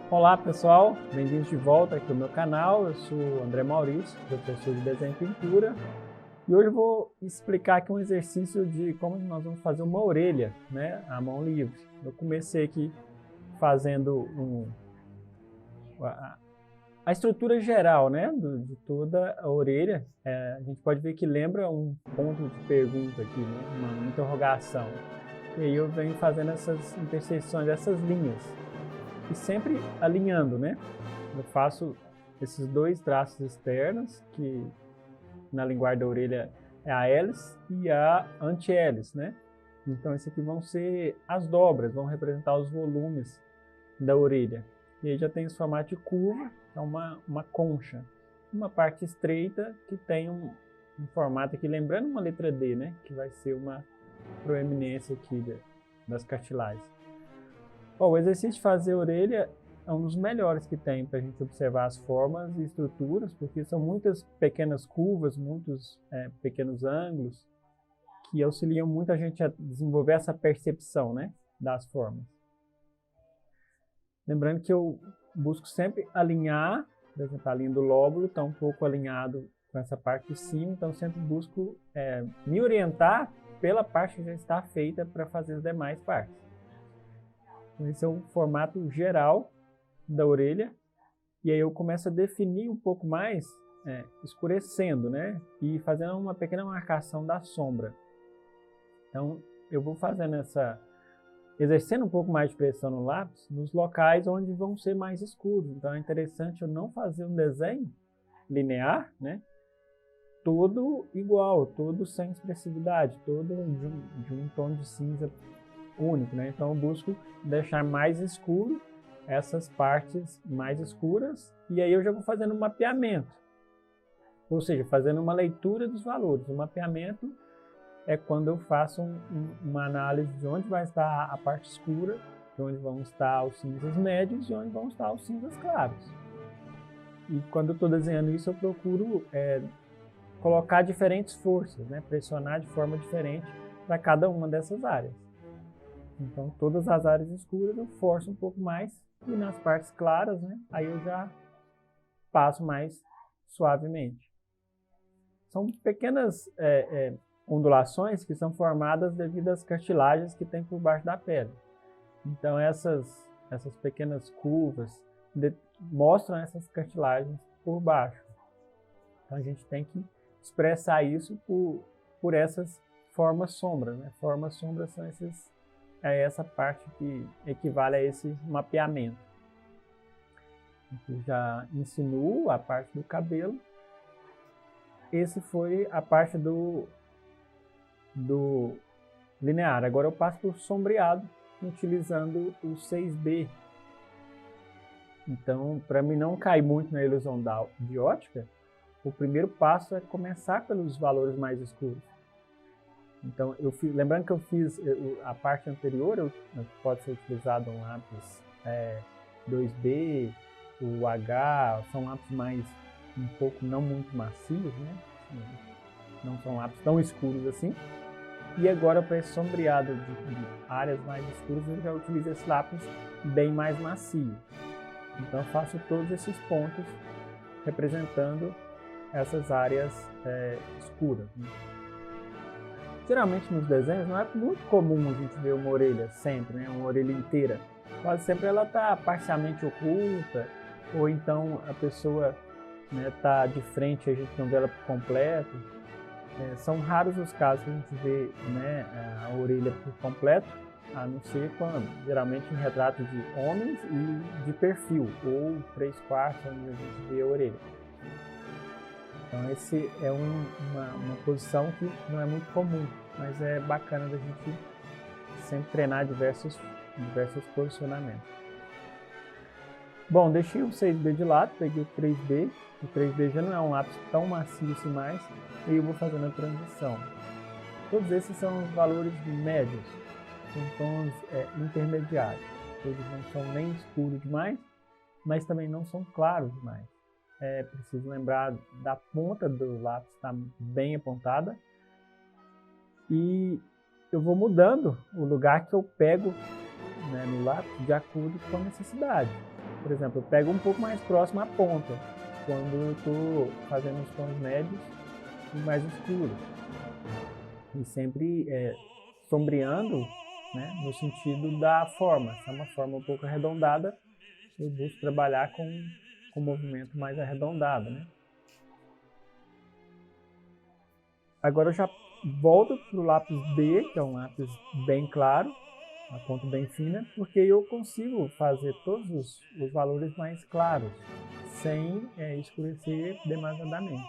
Olá pessoal, bem-vindos de volta aqui ao meu canal. Eu sou o André Maurício, professor de desenho e pintura, e hoje eu vou explicar aqui um exercício de como nós vamos fazer uma orelha, né, à mão livre. Eu comecei aqui fazendo a estrutura geral, né, de toda a orelha. A gente pode ver que lembra um ponto de pergunta aqui, né, uma interrogação. E aí eu venho fazendo essas interseções, essas linhas, e sempre alinhando, né? Eu faço esses dois traços externos, que na linguagem da orelha é a hélice e a anti-hélice, né? Então, esses aqui vão ser as dobras, vão representar os volumes da orelha. E aí já tem esse formato de curva, então uma concha. Uma parte estreita que tem um formato aqui, lembrando uma letra D, né? Que vai ser uma proeminência aqui das cartilagens. Bom, o exercício de fazer orelha é um dos melhores que tem para a gente observar as formas e estruturas, porque são muitas pequenas curvas, muitos pequenos ângulos, que auxiliam muito a gente a desenvolver essa percepção, né, das formas. Lembrando que eu busco sempre alinhar, por exemplo, a linha do lóbulo está um pouco alinhado com essa parte de cima, então sempre busco me orientar pela parte que já está feita para fazer as demais partes. Esse é o formato geral da orelha, e aí eu começo a definir um pouco mais, escurecendo, né? E fazendo uma pequena marcação da sombra. Então eu vou fazendo exercendo um pouco mais de pressão no lápis, nos locais onde vão ser mais escuros. Então é interessante eu não fazer um desenho linear, né? Todo igual, todo sem expressividade, todo de um tom de cinza único, né? Então eu busco deixar mais escuro essas partes mais escuras, e aí eu já vou fazendo um mapeamento, ou seja, fazendo uma leitura dos valores. O mapeamento é quando eu faço uma análise de onde vai estar a parte escura, de onde vão estar os cinzas médios e onde vão estar os cinzas claros. E quando eu estou desenhando isso, eu procuro colocar diferentes forças, né? Pressionar de forma diferente para cada uma dessas áreas. Então, todas as áreas escuras eu forço um pouco mais, e nas partes claras, né, aí eu já passo mais suavemente. São pequenas ondulações que são formadas devido às cartilagens que tem por baixo da pele. Então, essas pequenas curvas mostram essas cartilagens por baixo. Então, a gente tem que expressar isso por essas formas sombras, né? Formas sombras são essa parte que equivale a esse mapeamento. Aqui já insinuo a parte do cabelo. Esse foi a parte do linear. Agora eu passo por sombreado, utilizando o 6B. Então, para mim não cair muito na ilusão de ótica, o primeiro passo é começar pelos valores mais escuros. Então, lembrando que eu fiz a parte anterior, pode ser utilizado um lápis 2B, o H, são lápis mais, um pouco não muito macios, né? Não são lápis tão escuros assim. E agora, para esse sombreado de áreas mais escuras, eu já utilizo esse lápis bem mais macio. Então, eu faço todos esses pontos representando essas áreas escuras, né? Geralmente nos desenhos não é muito comum a gente ver uma orelha sempre, né? Uma orelha inteira. Quase sempre ela está parcialmente oculta, ou então a pessoa está de frente e a gente não vê ela por completo. São raros os casos que a gente vê, né, a orelha por completo, a não ser geralmente em retratos de homens e de perfil, ou 3/4 onde a gente vê a orelha. Então esse é uma posição que não é muito comum, mas é bacana da gente sempre treinar diversos posicionamentos. Bom, deixei o 6B de lado, peguei o 3B. O 3B já não é um lápis tão macio assim mais, e eu vou fazendo a transição. Todos esses são os valores médios, são tons intermediários. Eles não são nem escuros demais, mas também não são claros demais. É preciso lembrar da ponta do lápis estar bem apontada, e eu vou mudando o lugar que eu pego, né, no lápis de acordo com a necessidade. Por exemplo, eu pego um pouco mais próximo à ponta, quando eu estou fazendo os tons médios e mais escuros. E sempre sombreando, né, no sentido da forma. Se é uma forma um pouco arredondada, eu busco trabalhar com um movimento mais arredondado, né? Agora eu já volto para o lápis B, que é um lápis bem claro, uma ponta bem fina, porque eu consigo fazer todos os valores mais claros, sem escurecer demasiadamente.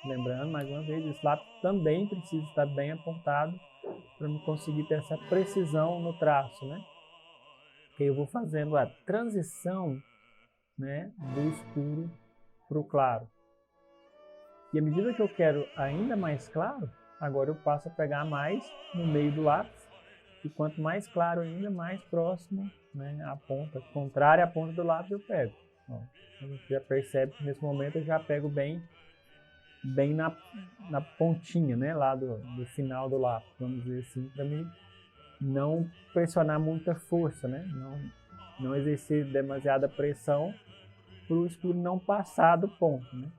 Lembrando, mais uma vez, esse lápis também precisa estar bem apontado para eu conseguir ter essa precisão no traço, né? Que eu vou fazendo a transição, né, do escuro para o claro. E à medida que eu quero ainda mais claro, agora eu passo a pegar mais no meio do lápis, e quanto mais claro ainda, mais próximo, né, a ponta contrária à ponta do lápis eu pego. Ó, a gente já percebe que nesse momento eu já pego bem na pontinha, né, lá do final do lápis, vamos dizer assim, para mim não pressionar muita força, né, não exercer demasiada pressão para o escuro não passar do ponto, né.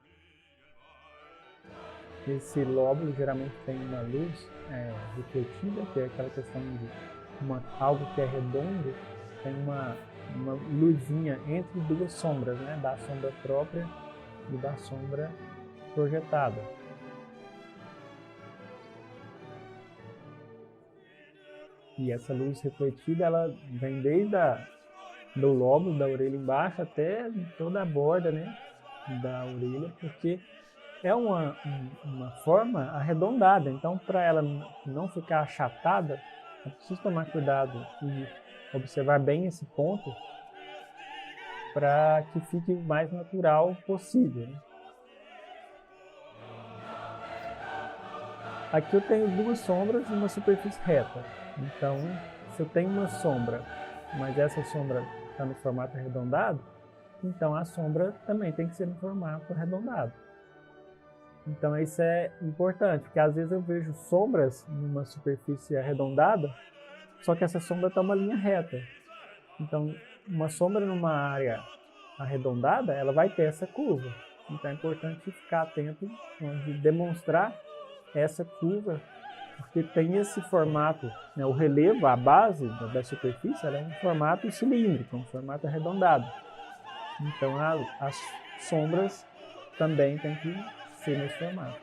Esse lóbulo geralmente tem uma luz refletida, que é aquela questão de algo que é redondo, tem uma luzinha entre duas sombras, né, da sombra própria e da sombra projetada. E essa luz refletida, ela vem desde do lóbulo da orelha embaixo até toda a borda, né, da orelha, porque é uma forma arredondada, então para ela não ficar achatada, é preciso tomar cuidado e observar bem esse ponto para que fique o mais natural possível, né? Aqui eu tenho duas sombras e uma superfície reta, então se eu tenho uma sombra, mas essa sombra está no formato arredondado, então a sombra também tem que ser no formato arredondado. Então isso é importante, porque às vezes eu vejo sombras numa superfície arredondada, só que essa sombra está uma linha reta. Então uma sombra numa área arredondada, ela vai ter essa curva. Então é importante ficar atento de demonstrar essa curva, porque tem esse formato, né, o relevo, a base da superfície, ela é um formato cilíndrico, um formato arredondado. Então as sombras também tem que ser nesse formato.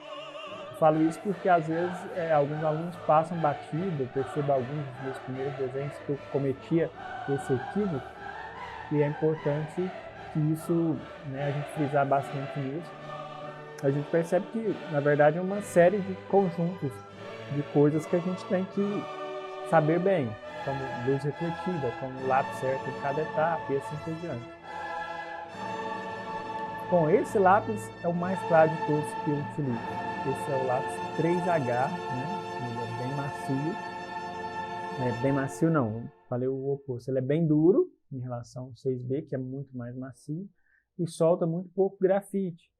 Eu falo isso porque às vezes alguns alunos passam batido, eu percebo alguns dos meus primeiros desenhos que eu cometia esse equívoco, e é importante que isso, né, a gente frisar bastante nisso. A gente percebe que, na verdade, é uma série de conjuntos de coisas que a gente tem que saber bem, como luz refletida, como o lápis certo em cada etapa e assim por diante. Bom, esse lápis é o mais claro de todos que eu utilizo. Esse é o lápis 3H, né? Ele é bem macio. Bem macio não, falei o oposto. Ele é bem duro em relação ao 6B, que é muito mais macio, e solta muito pouco grafite.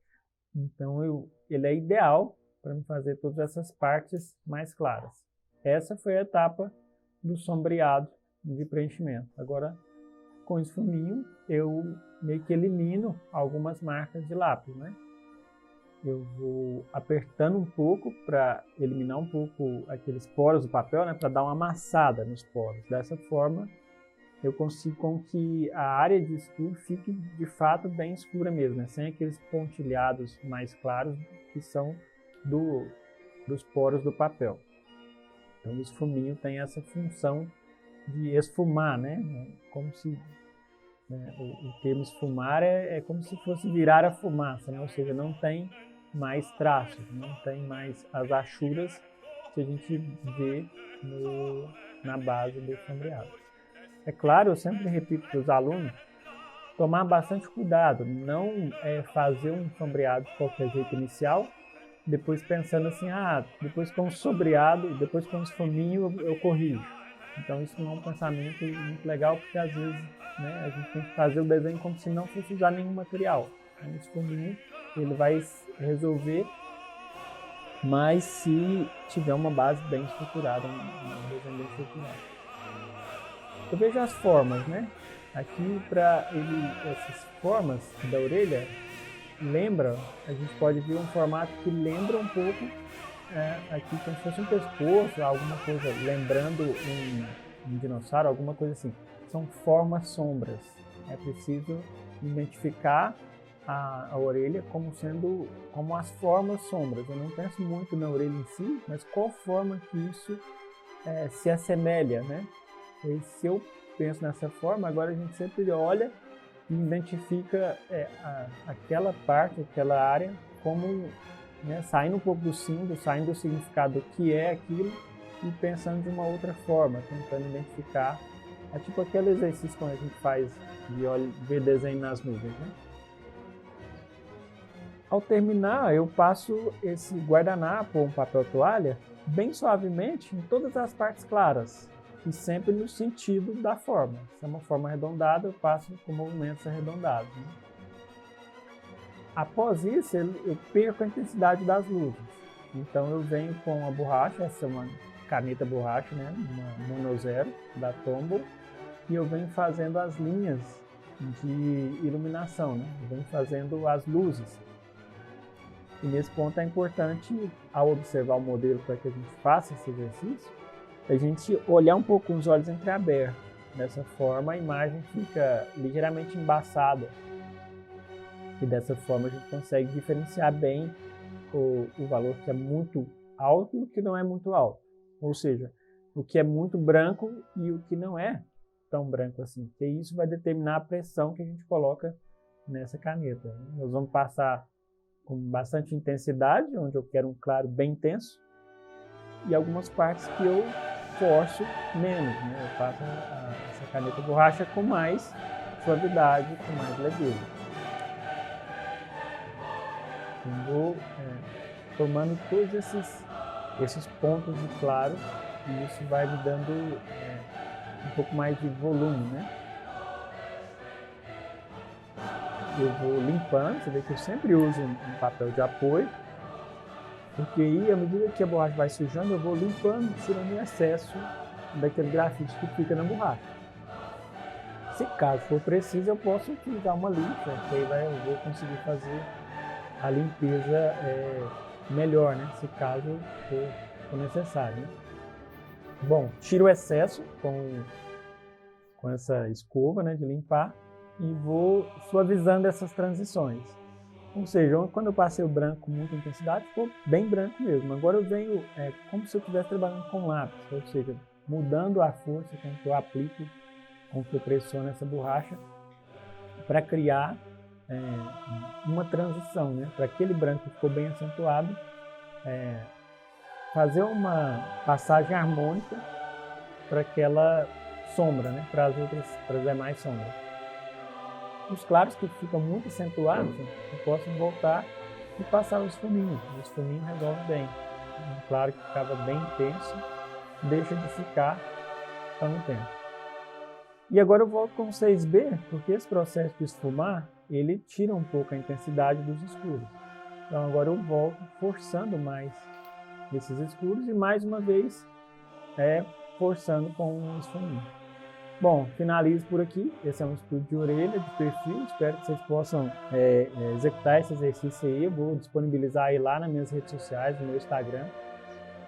Então ele é ideal para me fazer todas essas partes mais claras. Essa foi a etapa do sombreado de preenchimento. Agora, com esfuminho, eu meio que elimino algumas marcas de lápis, né? Eu vou apertando um pouco para eliminar um pouco aqueles poros do papel, né? Para dar uma amassada nos poros. Dessa forma, eu consigo com que a área de escuro fique de fato bem escura mesmo, né? Sem aqueles pontilhados mais claros que são dos poros do papel. Então o esfuminho tem essa função de esfumar, né? Como se o termo esfumar é como se fosse virar a fumaça, né? Ou seja, não tem mais traços, não tem mais as achuras que a gente vê na base do sombreado. É claro, eu sempre repito para os alunos, tomar bastante cuidado, não fazer um sombreado de qualquer jeito inicial, depois pensando assim, depois com o sombreado, depois com o esfuminho eu corrijo. Então isso não é um pensamento muito legal, porque às vezes, né, a gente tem que fazer o desenho como se não fosse usar nenhum material. Então, o esfuminho ele vai resolver, mas se tiver uma base bem estruturada, um desenho bem estruturado. Eu vejo as formas, né? Aqui, para ele, essas formas da orelha, lembra, a gente pode ver um formato que lembra um pouco aqui como se fosse um pescoço, alguma coisa, lembrando um dinossauro, alguma coisa assim. São formas sombras. É preciso identificar a orelha como sendo como as formas sombras. Eu não penso muito na orelha em si, mas qual forma que isso se assemelha, né? E se eu penso nessa forma, agora a gente sempre olha e identifica aquela parte, aquela área como, né, saindo um pouco do símbolo, saindo do significado do que é aquilo e pensando de uma outra forma, tentando identificar. É tipo aquele exercício quando a gente faz de ver desenho nas nuvens, né? Ao terminar, eu passo esse guardanapo ou um papel toalha bem suavemente em todas as partes claras e sempre no sentido da forma. Se é uma forma arredondada, eu passo com movimentos arredondados, né? Após isso, eu perco a intensidade das luzes. Então eu venho com a borracha, essa é uma caneta borracha, né? Uma Mono Zero da Tombow, e eu venho fazendo as linhas de iluminação, né? Eu venho fazendo as luzes. E nesse ponto é importante, ao observar o modelo para que a gente faça esse exercício, a gente olhar um pouco com os olhos entreabertos. Dessa forma a imagem fica ligeiramente embaçada. E dessa forma a gente consegue diferenciar bem o valor que é muito alto e o que não é muito alto. Ou seja, o que é muito branco e o que não é tão branco assim. Porque isso vai determinar a pressão que a gente coloca nessa caneta. Nós vamos passar com bastante intensidade, onde eu quero um claro bem intenso, e algumas partes que eu forço menos, né? Eu faço essa caneta borracha com mais suavidade, com mais leveza. Eu vou tomando todos esses pontos de claro, e isso vai me dando um pouco mais de volume, né? Eu vou limpando, você vê que eu sempre uso um papel de apoio, porque aí, à medida que a borracha vai sujando, eu vou limpando, tirando o excesso daquele grafite que fica na borracha. Se caso for preciso, eu posso utilizar uma lixa, que aí eu vou conseguir fazer a limpeza melhor, né? Se caso for necessário, né? Bom, tiro o excesso com essa escova, né, de limpar, e vou suavizando essas transições. Ou seja, quando eu passei o branco com muita intensidade, ficou bem branco mesmo. Agora eu venho como se eu estivesse trabalhando com lápis, ou seja, mudando a força com que eu aplico, com que eu pressiono essa borracha, para criar uma transição, né? Para aquele branco que ficou bem acentuado, fazer uma passagem harmônica para aquela sombra, né? Para as demais sombras. Os claros que ficam muito acentuados, eu posso voltar e passar os fuminhos. Os fuminhos resolvem bem. Um claro que ficava bem intenso, deixa de ficar tão intenso. E agora eu volto com o 6B, porque esse processo de esfumar, ele tira um pouco a intensidade dos escuros. Então agora eu volto forçando mais esses escuros e mais uma vez forçando com o esfuminho. Bom, finalizo por aqui. Esse é um estudo de orelha, de perfil. Espero que vocês possam executar esse exercício aí. Eu vou disponibilizar aí lá nas minhas redes sociais, no meu Instagram.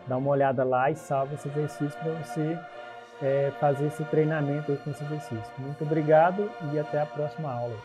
Dá uma olhada lá e salva esse exercício para você fazer esse treinamento aí com esse exercício. Muito obrigado e até a próxima aula.